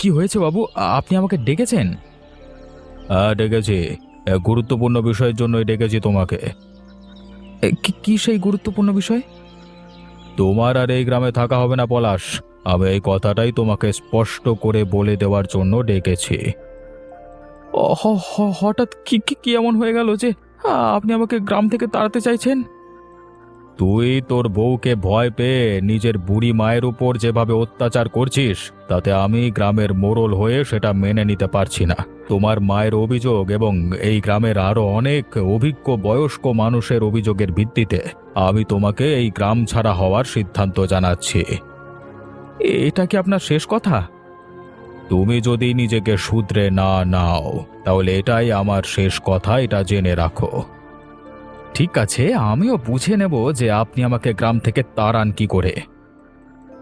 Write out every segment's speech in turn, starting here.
কি হয়েছে বাবু? আপনি আমাকে ডেকেছেন? হ্যাঁ, ডেকেছি। এক গুরুত্বপূর্ণ বিষয়ের জন্যই ডেকেছি তোমাকে। কি কি সেই গুরুত্বপূর্ণ বিষয়? তোমার আর এই গ্রামে থাকা হবে না, পলাশ। আমি এই কথাটাই তোমাকে স্পষ্ট করে বলে দেওয়ার জন্য ডেকেছি। হঠাৎ কি কি কি এমন হয়ে গেল যে আপনি আমাকে গ্রাম থেকে তাড়াতে চাইছেন? তুই তোর বউকে ভয় পেয়ে নিজের বুড়ি মায়ের উপর যেভাবে অত্যাচার করছিস, তাতে আমি গ্রামের মোড়ল হয়ে সেটা মেনে নিতে পারছি না। তোমার মায়ের অভিযোগ এবং এই গ্রামের আরো অনেক অভিজ্ঞ বয়স্ক মানুষের অভিযোগের ভিত্তিতে আমি তোমাকে এই গ্রাম ছাড়া হওয়ার সিদ্ধান্ত জানাচ্ছি। এটা কি আপনার শেষ কথা? তুমি যদি নিজেকে শুধরে না নাও, তাহলে এটাই আমার শেষ কথা, এটা জেনে রাখো। ঠিক আছে, আমিও বুঝে নেব যে আপনি আমাকে গ্রাম থেকে তাড়ান কি করে।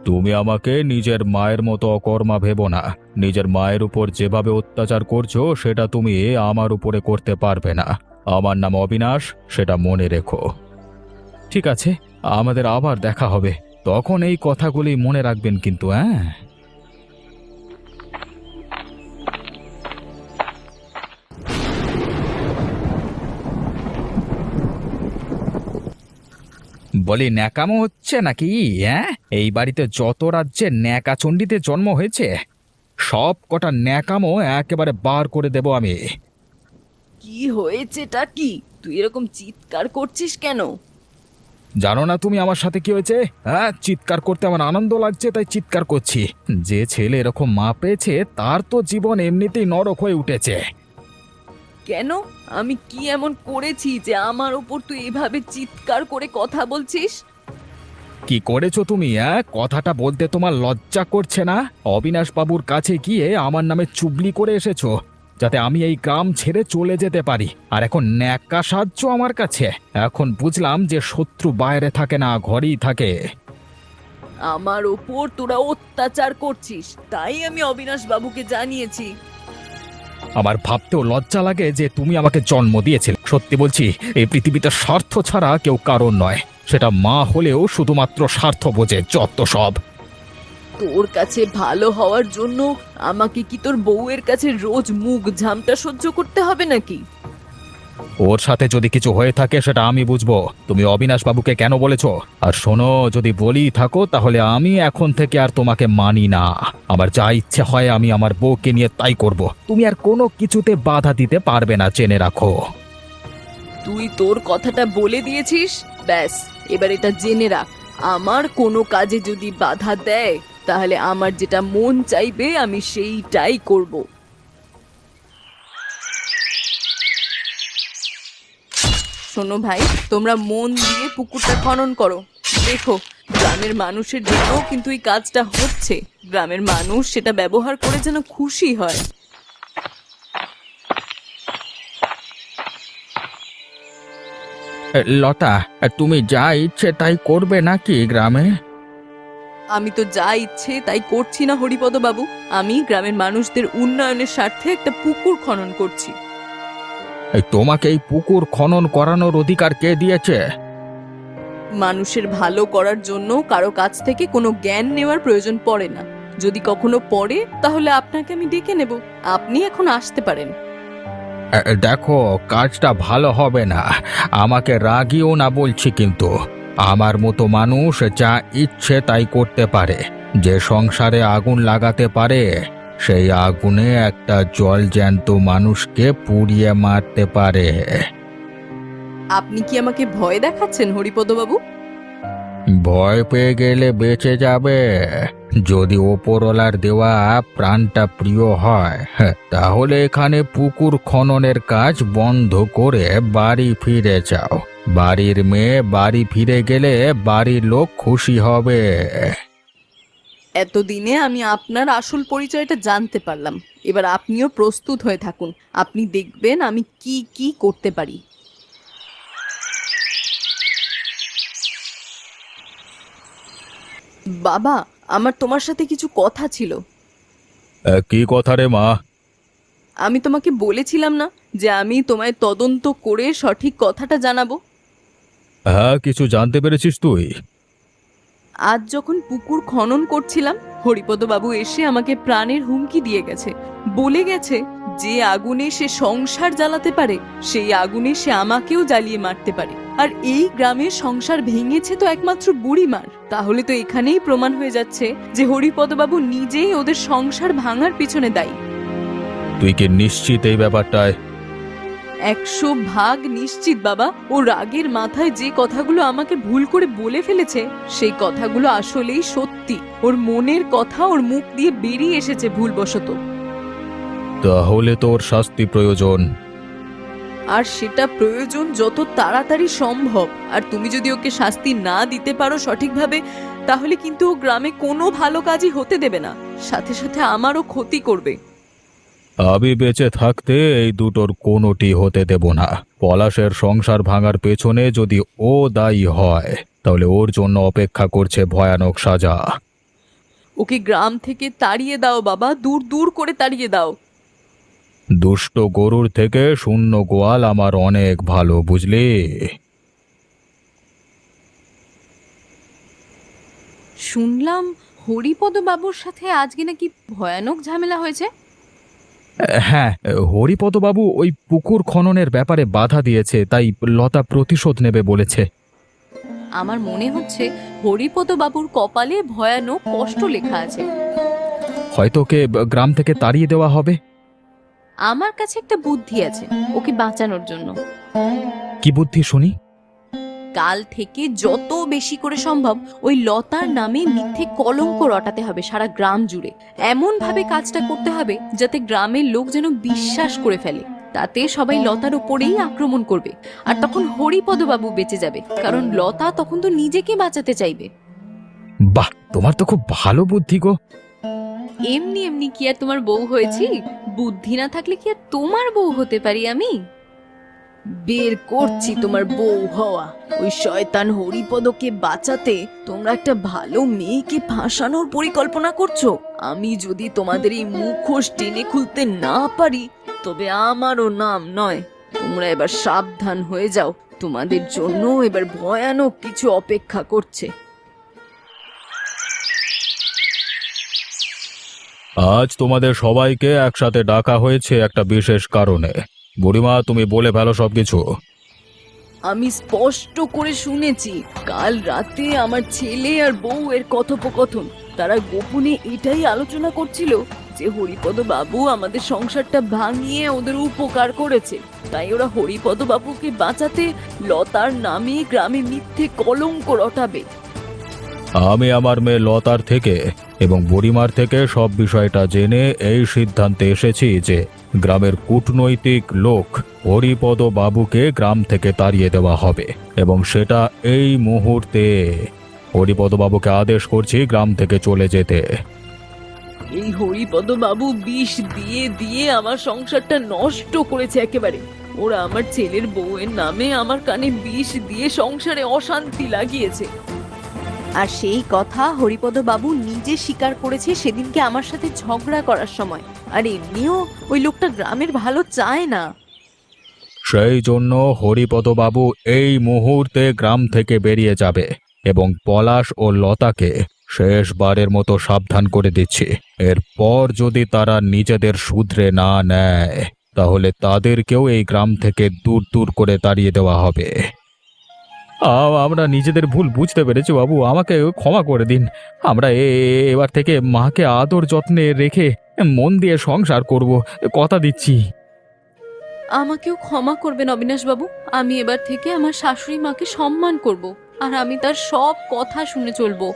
তুমি আমাকে নিজের মায়ের মতো অকর্মা ভেবো না। নিজের মায়ের উপর যেভাবে অত্যাচার করছো সেটা তুমি আমার উপরে করতে পারবে না। আমার নাম অবিনাশ, সেটা মনে রেখো। ঠিক আছে, আমাদের আবার দেখা হবে। তখন এই কথাগুলি মনে রাখবেন কিন্তু, হ্যাঁ? বলি, ন্যাকামো হচ্ছে নাকি? হ্যাঁ, এই বাড়িতে যত রাজ্যে ন্যাকাচণ্ডীতে জন্ম হয়েছে, সব কটা ন্যাকামো একেবারে বার করে দেব আমি। কি হয়েছেটা কি? তুই এরকম চিৎকার করছিস কেন? জানো না তুমি আমার সাথে কি হয়েছে? হ্যাঁ, চিৎকার করতে আমার আনন্দ লাগছে তাই চিৎকার করছি। যে ছেলে এরকম মা পেয়েছে তার তো জীবন এমনিতেই নরক হয়ে উঠেছে। কেন? আমি কি এমন করেছি যে আমার ওপর তুই এভাবে চিৎকার করে কথা বলছিস? কি করেছো তুমি? হ্যাঁ, কথাটা বলতে তোমার লজ্জা করছে না? অবিনাশ বাবুর কাছে গিয়ে আমার নামে চুগলি করে এসেছো, যাতে আমি এই গ্রাম ছেড়ে চলে যেতে পারি। আর এখন ন্যাকা সাহায্য আমার কাছে। এখন বুঝলাম যে শত্রু বাইরে থাকে না, ঘরেই থাকে। আমার ওপর তোরা অত্যাচার করছিস, তাই আমি অবিনাশ বাবুকে জানিয়েছি। আমার ভাবতেও লজ্জা লাগে যে তুমি আমাকে জন্ম দিয়েছিলে। সত্যি বলছি, এই পৃথিবীতে স্বার্থ ছাড়া কেউ কারণ নয়। সেটা মা হলেও শুধুমাত্র স্বার্থ বোঝে, যত সব। তোর কাছে ভালো হওয়ার জন্য আমাকে কি তোর বউয়ের কাছে রোজ মুখ ঝামটা সহ্য করতে হবে নাকি? ওর সাথে যদি কিছু হয়ে থাকে সেটা আমি বুঝবো। তুমি অবিনাশ বাবুকে কেন বলেছো? আর শোনো, যদি বলি থাকো তাহলে আমি এখন থেকে আর তোমাকে মানি না। আমার যা ইচ্ছে হয় আমি আমার বউকে নিয়ে তাই করব। তুমি আর কোনো কিছুতে বাধা দিতে পারবে না, জেনে রাখো। তুই তোর কথাটা বলে দিয়েছিস, ব্যাস। এবার এটা জেনে রাখ, আমার কোনো কাজে যদি বাধা দেয় তাহলে আমার যেটা মন চাইবে আমি সেইটাই করব। শোনো ভাই, তোমরা মন দিয়ে পুকুরটা খনন করো। দেখো, গ্রামের মানুষের জন্য কিন্তু এই কাজটা হচ্ছে। গ্রামের মানুষ সেটা ব্যবহার করে যেন খুশি হয়। লতা, তুমি যা ইচ্ছে তাই করবে নাকি গ্রামে? আমি তো যা ইচ্ছে তাই করছি না হরিপদ বাবু। আমি গ্রামের মানুষদের উন্নয়নের স্বার্থে একটা পুকুর খনন করছি। তোমাকে এই পুকুর খনন করানোর অধিকার কে দিয়েছে? মানুষের ভালো করার জন্য কারো কাছ থেকে কোনো জ্ঞান নেওয়ার প্রয়োজন পড়ে না। যদি কখনো পড়ে তাহলে আপনাকে আমি ডেকে নেব, আপনি এখন আসতে পারেন। দেখো, কাজটা ভালো হবে না। আমাকে রাগিও না বলছি, কিন্তু আমার মতো মানুষ যা ইচ্ছে তাই করতে পারে। যে সংসারে আগুন লাগাতে পারে, সেই আগুনে একটা জলজ্যান্ত মানুষকে পুড়িয়ে মারতে পারে। আপনি কি আমাকে ভয় দেখাচ্ছেন হরিপদ বাবু? ভয় পেয়ে গেলে বেঁচে যাবে? যদি ওপরওয়ালার দেওয়া প্রাণটা প্রিয় হয়, তাহলে এখানে পুকুর খননের কাজ বন্ধ করে বাড়ি ফিরে যাও। বাড়ির মেয়ে বাড়ি ফিরে গেলে বাড়ির লোক খুশি হবে। এতদিনে আমি আপনার আসল পরিচয়টা জানতে পারলাম। এবার আপনিও প্রস্তুত হয়ে থাকুন, আপনি দেখবেন আমি কি কি করতে পারি। বাবা, আমার তোমার সাথে কিছু কথা ছিল। কি কথা রে মা? আমি তোমাকে বলেছিলাম না যে আমি তোমায় তদন্ত করে সঠিক কথাটা জানাবো? হ্যাঁ, কিছু জানতে পেরেছিস তুই? আজ যখন পুকুর খনন করছিলাম, হরিপদ বাবু এসে আমাকে প্রাণের হুমকি দিয়ে গেছে। বলে গেছে যে আগুনে সে সংসার জ্বালাতে পারে, সেই আগুনে সে আমাকেও জ্বালিয়ে মারতে পারে। আর এই গ্রামের সংসার ভেঙেছে তো একমাত্র বুড়িমার। তাহলে তো এখানেই প্রমাণ হয়ে যাচ্ছে যে হরিপদ বাবু নিজেই ওদের সংসার ভাঙার পিছনে দায়ী। তুই কি নিশ্চিত এই ব্যাপারটায়? 100% নিশ্চিত বাবা। ও রাগের মাথায় যে কথাগুলো আমাকে ভুল করে বলে ফেলেছে, সেই কথাগুলো আসলেই সত্যি। ওর মনের কথা ওর মুখ দিয়ে বেরিয়ে এসেছে ভুলবশত। তাহলে তোর শাস্তি প্রয়োজন। আর সেটা প্রয়োজন যত তাড়াতাড়ি সম্ভব। আর তুমি যদি ওকে শাস্তি না দিতে পারো সঠিকভাবে, তাহলে কিন্তু ও গ্রামে কোনো ভালো কাজই হতে দেবে না, সাথে সাথে আমারও ক্ষতি করবে। আমি বেঁচে থাকতে এই দুটোর কোনোটি হতে দেব না। পলাশের সংসার ভাঙার পেছনে যদি ও দায়ী হয়, তাহলে ওর জন্য অপেক্ষা করছে ভয়ানক সাজা। ওকে গ্রাম থেকে তাড়িয়ে দাও বাবা, দূর দূর করে তাড়িয়ে দাও। দুষ্ট গরুর থেকে শূন্য গোয়াল আমার অনেক ভালো, বুঝলি? শুনলাম হরিপদ বাবুর সাথে আজকে নাকি ভয়ানক ঝামেলা হয়েছে। হ্যাঁ, হরিপদবাবু ওই পুকুর খননের ব্যাপারে বাধা দিয়েছে, তাই লতা প্রতিশোধ নেবে বলেছে। আমার মনে হচ্ছে হরিপদ বাবুর কপালে ভয়ানক কষ্ট লেখা আছে। হয়তো ওকে গ্রাম থেকে তাড়িয়ে দেওয়া হবে। আমার কাছে একটা বুদ্ধি আছে ওকে বাঁচানোর জন্য। কি বুদ্ধি শুনি? কাল থেকে যত বেশি করে সম্ভব ওই লতার নামে মিথ্যে কলঙ্ক রটাতে হবে সারা গ্রাম জুড়ে। এমন ভাবে কাজটা করতে হবে যাতে গ্রামের লোক যেন বিশ্বাস করে ফেলে। তাতে সবাই লতার উপরেই আক্রমণ করবে। আর তখন হরিপদ বাবু বেঁচে যাবে, কারণ লতা তখন তো নিজেকে বাঁচাতে চাইবে। বাহ, তোমার তো খুব ভালো বুদ্ধি গো। এমনি এমনি কি আর তোমার বউ হয়েছি? বুদ্ধি না থাকলে কি আর তোমার বউ হতে পারি আমি? বের করছি তোমার বউ হওয়া। ওই শয়তান হরিপদকে বাঁচাতে তোমরা একটা ভালো মেয়েকে ফাঁসানোর পরিকল্পনা করছো। আমি যদি তোমাদের এই মুখোশ টেনে খুলতে না পারি, তবে আমারও নাম নয়। তোমরা এবার সাবধান হয়ে যাও, তোমাদের জন্য এবার ভয়ানক কিছু অপেক্ষা করছে। আজ তোমাদের সবাইকে একসাথে ডাকা হয়েছে একটা বিশেষ কারণে। বুড়িমা, তুমি বলে ফেলো সবকিছু। আমি স্পষ্ট করে শুনেছি কাল রাতে আমার ছেলে আর বউ এর কথোপকথন। তারা গোপনে এটাই আলোচনা করছিল যে হরিপদ বাবু আমাদের সংসারটা ভাঙিয়ে ওদের উপকার করেছে। তাই ওরা হরিপদ বাবুকে বাঁচাতে লতার নামে গ্রামে মিথ্যে কলঙ্ক রটাবে। আমি আমার মেয়ে লতার থেকে এবং বুড়িমার থেকে সব বিষয়টা জেনে এই সিদ্ধান্তে এসেছি যে গ্রামের কূটনৈতিক লোক হরিপদ বাবুকে গ্রাম থেকে তাড়িয়ে দেওয়া হবে, এবং সেটা এই মুহূর্তে। হরিপদ বাবুকে আদেশ করছি গ্রাম থেকে চলে যেতে। এই হরিপদ বাবু বিষ দিয়ে দিয়ে আমার সংসারটা নষ্ট করেছে একেবারে। ওরা আমার ছেলের বউয়ের নামে আমার কানে বিষ দিয়ে সংসারে অশান্তি লাগিয়েছে। আর সেই কথা হরিপদ বাবু নিজে স্বীকার করেছে সেদিনকে আমার সাথে ঝগড়া করার সময়। আর এমনিও ওই লোকটা গ্রামের ভালো চায় না। সেই জন্য হরিপদ বাবু এই মুহূর্তে গ্রাম থেকে বেরিয়ে যাবে, এবং পলাশ ও লতাকে শেষবারের মতো সাবধান করে দিচ্ছি। এরপর যদি তারা নিজেদের শুধরে না নেয়, তাহলে তাদেরকেও এই গ্রাম থেকে দূর দূর করে তাড়িয়ে দেওয়া হবে। আমরা নিজেদের ভুল বুঝতে পেরেছি বাবু, আমাকে ক্ষমা করে দিন। আমরা এবার থেকে মাকে আদর যত্নে রেখে মন দিয়ে সংসার করব, কথা দিচ্ছি। আমাকেও ক্ষমা করবেন অবিনাশ বাবু। আমি এবার থেকে আমার শাশুড়ি মাকে সম্মান করব, আর আমি তার সব কথা শুনে চলবো।